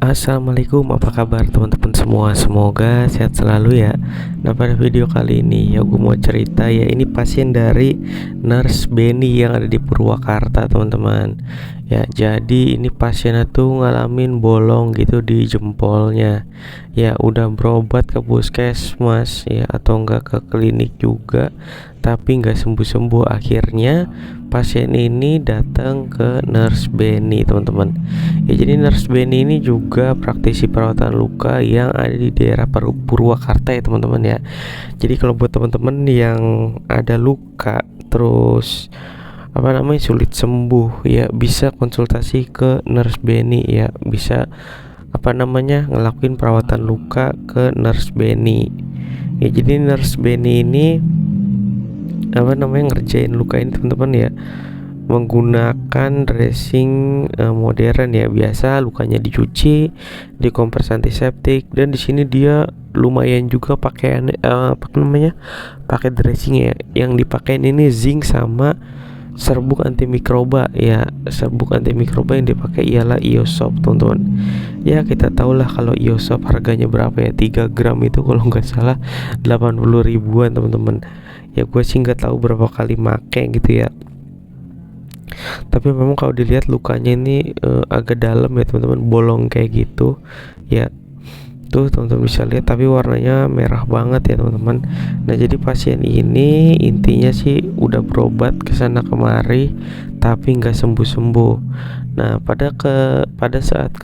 Assalamualaikum, apa kabar teman-teman semua? Semoga sehat selalu ya. Nah, pada video kali ini ya gue mau cerita ya, ini pasien dari Nurse Benny yang ada di Purwakarta teman-teman. Ya, jadi ini pasiennya tuh ngalamin bolong gitu di jempolnya. Ya, udah berobat ke puskesmas ya, atau enggak ke klinik juga, tapi nggak sembuh-sembuh. Akhirnya pasien ini datang ke Nurse Benny teman-teman. Ya, jadi Nurse Benny ini juga praktisi perawatan luka yang ada di daerah Purwakarta ya teman-teman ya. Jadi kalau buat teman-teman yang ada luka terus sulit sembuh ya, bisa konsultasi ke Nurse Benny ya, bisa ngelakuin perawatan luka ke Nurse Benny. Ya, jadi Nurse Benny ini ngerjain luka ini teman-teman ya, menggunakan dressing modern ya. Biasa lukanya dicuci, dikompres antiseptik, dan di sini dia lumayan juga pakai dressing ya. Yang dipakai ini zinc sama serbuk antimikroba ya. Serbuk antimikroba yang dipakai ialah Iosob teman-teman. Ya, kita tahulah kalau Iosob harganya berapa ya, 3 gram itu kalau nggak salah 80 ribuan teman-teman. Ya, gue sih nggak tahu berapa kali make gitu ya, tapi memang kalau dilihat lukanya ini agak dalam ya teman-teman, bolong kayak gitu ya. Tuh teman-teman bisa lihat, tapi warnanya merah banget ya teman-teman. Nah, jadi pasien ini intinya sih udah berobat kesana kemari tapi nggak sembuh-sembuh. Nah, pada saat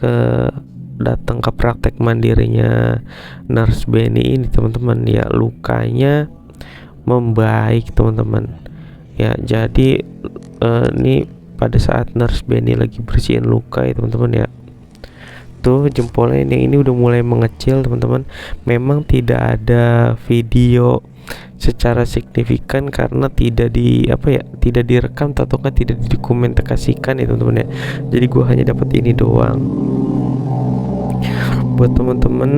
datang ke praktek mandirinya Nurse Benny ini teman-teman ya, lukanya membaik teman-teman ya. Jadi ini pada saat Nurse Benny lagi bersihin luka ya teman-teman ya, tuh jempolnya ini udah mulai mengecil teman-teman. Memang tidak ada video secara signifikan karena tidak direkam ataukah tidak didokumentasikan ya teman-teman ya. Jadi gua hanya dapat ini doang. Buat teman-teman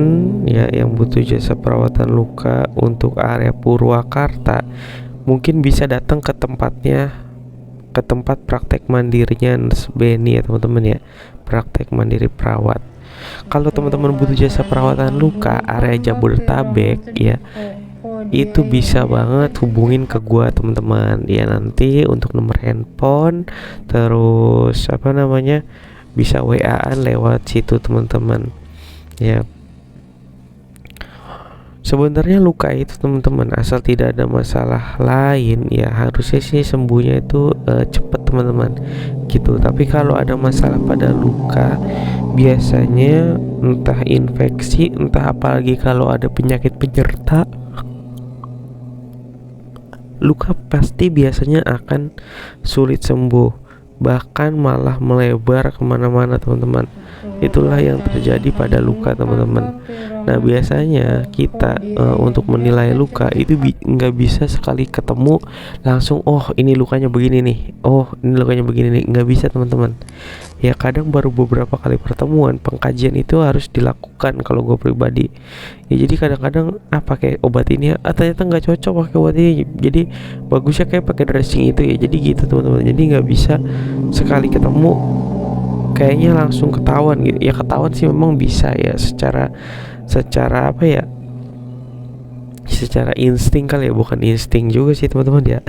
ya yang butuh jasa perawatan luka untuk area Purwakarta, mungkin bisa datang ke tempat praktek mandirinya Nurse Benny ya teman-teman ya, praktek mandiri perawat. Kalau teman-teman butuh jasa perawatan luka area Jabodetabek ya, itu bisa banget hubungin ke gua teman-teman ya. Nanti untuk nomor handphone, terus bisa WA-an lewat situ teman-teman ya. Sebenarnya luka itu teman-teman, asal tidak ada masalah lain ya, harusnya sih sembuhnya itu cepat teman-teman gitu. Tapi kalau ada masalah pada luka, biasanya entah infeksi, entah apalagi kalau ada penyakit penyerta, luka pasti biasanya akan sulit sembuh, bahkan malah melebar kemana-mana teman-teman. Itulah yang terjadi pada luka teman-teman. Nah, biasanya kita untuk menilai luka itu nggak bisa sekali ketemu langsung, oh ini lukanya begini nih, oh ini lukanya begini nih, nggak bisa teman-teman ya. Kadang baru beberapa kali pertemuan pengkajian itu harus dilakukan kalau gue pribadi ya. Jadi kadang-kadang pakai obat ini ya, ternyata nggak cocok pakai obat ini, jadi bagusnya kayak pakai dressing itu ya. Jadi gitu teman-teman, jadi nggak bisa sekali ketemu kayaknya langsung ketahuan gitu ya. Ketahuan sih memang bisa ya, secara secara insting kali ya, bukan insting juga sih teman-teman ya.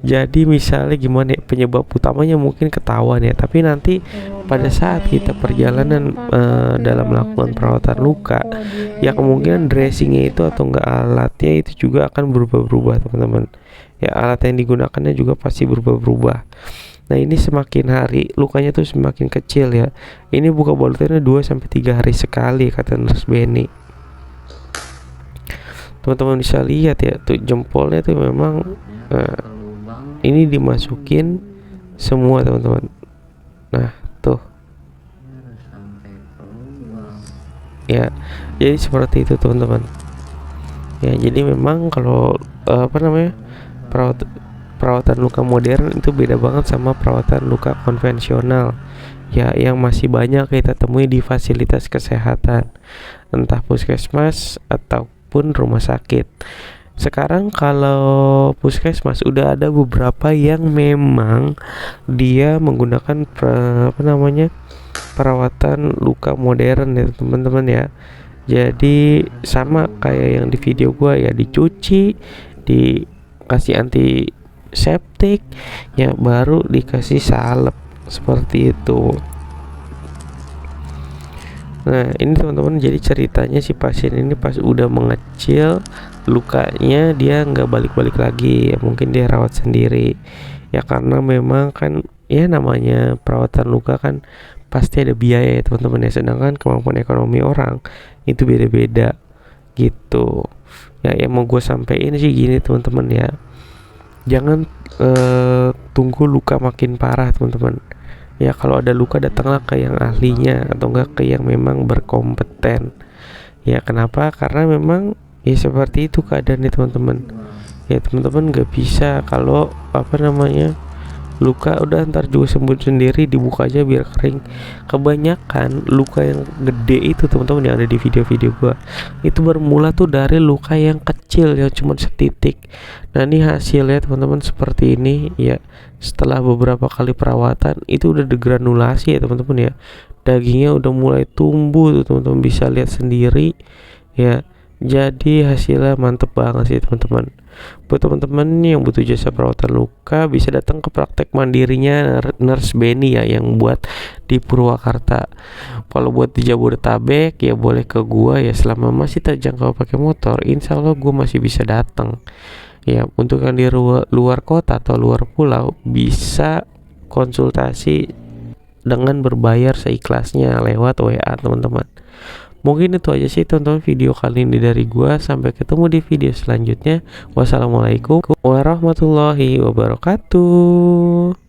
Jadi misalnya gimana ya, penyebab utamanya mungkin ketahuan ya, tapi nanti pada saat kita perjalanan dalam melakukan perawatan luka ya, kemungkinan dressingnya itu atau enggak alatnya itu juga akan berubah-ubah teman-teman ya. Alat yang digunakannya juga pasti berubah-ubah. Nah, ini semakin hari lukanya tuh semakin kecil ya. Ini buka balutannya 2-3 hari sekali kata Nurse Benny. Teman-teman bisa lihat ya, tuh jempolnya tuh memang ini dimasukin semua teman-teman. Nah, tuh ya, jadi seperti itu teman-teman ya. Jadi memang kalau perawatan luka modern itu beda banget sama perawatan luka konvensional ya, yang masih banyak kita temui di fasilitas kesehatan, entah puskesmas ataupun rumah sakit. Sekarang kalau puskesmas udah ada beberapa yang memang dia menggunakan perawatan luka modern ya teman-teman ya. Jadi sama kayak yang di video gua ya, dicuci, dikasih antiseptik ya, baru dikasih salep seperti itu. Nah ini teman-teman, jadi ceritanya si pasien ini pas udah mengecil lukanya dia nggak balik-balik lagi ya, mungkin dia rawat sendiri ya, karena memang kan ya namanya perawatan luka kan pasti ada biaya ya teman-teman ya, sedangkan kemampuan ekonomi orang itu beda-beda gitu ya. Yang mau gue sampein sih gini teman-teman ya, jangan tunggu luka makin parah teman-teman ya. Kalau ada luka datanglah ke yang ahlinya atau enggak ke yang memang berkompeten ya. Kenapa? Karena memang ya seperti itu keadaannya teman-teman ya. Teman-teman nggak bisa kalau luka udah ntar juga sembuh sendiri, dibuka aja biar kering. Kebanyakan luka yang gede itu teman-teman yang ada di video-video gua itu bermula tuh dari luka yang kecil yang cuma setitik. Nah ini hasilnya teman-teman seperti ini ya, setelah beberapa kali perawatan itu udah degranulasi ya teman-teman ya, dagingnya udah mulai tumbuh tuh teman-teman, bisa lihat sendiri ya. Jadi hasilnya mantep banget sih teman-teman. Buat teman-teman yang butuh jasa perawatan luka bisa datang ke praktek mandirinya Nurse Benny ya, yang buat di Purwakarta. Kalau buat di Jabodetabek ya boleh ke gua ya, selama masih terjangkau pakai motor, insya Allah gua masih bisa datang ya. Untuk yang di luar kota atau luar pulau bisa konsultasi dengan berbayar seikhlasnya lewat WA teman-teman. Mungkin itu aja sih teman-teman video kali ini dari gua. Sampai ketemu di video selanjutnya. Wassalamualaikum warahmatullahi wabarakatuh.